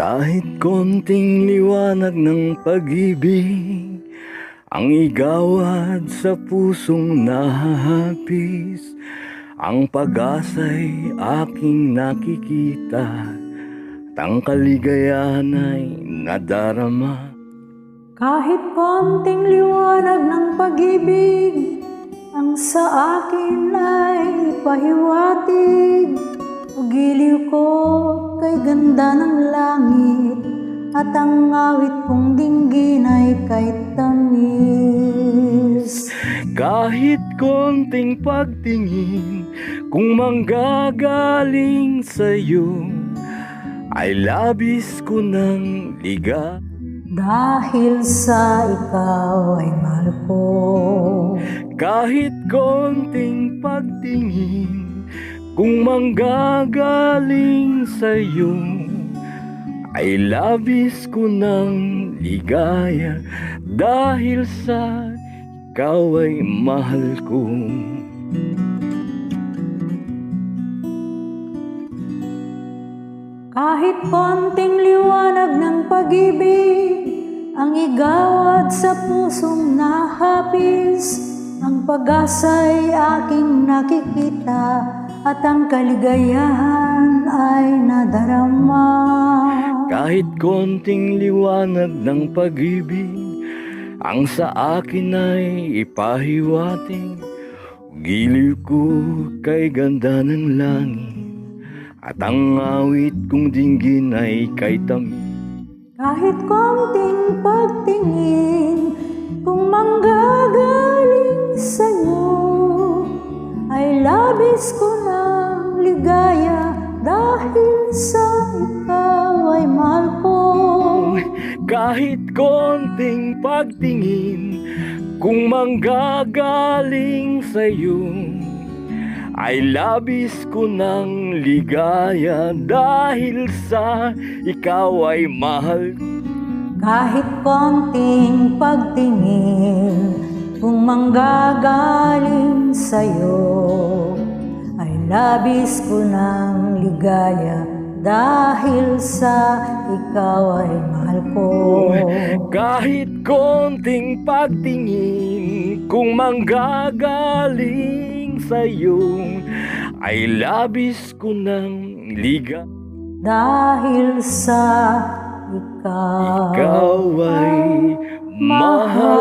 Kahit konting liwanag ng pag-ibig ang igawad sa pusong nahahapis, ang pag-asa'y aking nakikita at ang kaligayahan ay nadarama. Kahit konting liwanag ng pag-ibig ang sa akin ay pahiwatig, pag-iliw ko kay ganda ng langit at ang awit kong dinggin ay kay tamis. Kahit konting pagtingin kung manggagaling sa'yo ay labis ko ng liga. Dahil sa ikaw ay mahal ko. Kahit konting pagtingin kung manggagaling sa'yo ay labis ko ng ligaya. Dahil sa ikaw ay mahal ko. Kahit konting liwanag ng pag-ibig ang igawad sa pusong nahapis, ang pag-asa'y aking nakikita at ang kaligayahan ay nadarama. Kahit konting liwanag ng pag-ibig ang sa akin ay ipahiwating, giliw ko kay ganda ng langit at ang awit kong dinggin ay kay tamis. Kahit konting pagtingin kung manggagaling sa'yo ay labis ko ng ligaya. Dahil sa ikaw ay mahal ko. Kahit konting pagtingin kung manggagaling sa'yo ay labis ko ng ligaya. Dahil sa ikaw ay mahal. Kahit konting pagtingin kung manggagaling sa'yo ay labis ko ng ligaya. Dahil sa ikaw ay mahal ko. Kahit konting pagtingin kung manggagaling sa'yo ay labis ko ng liga. Dahil sa ikaw ay mahal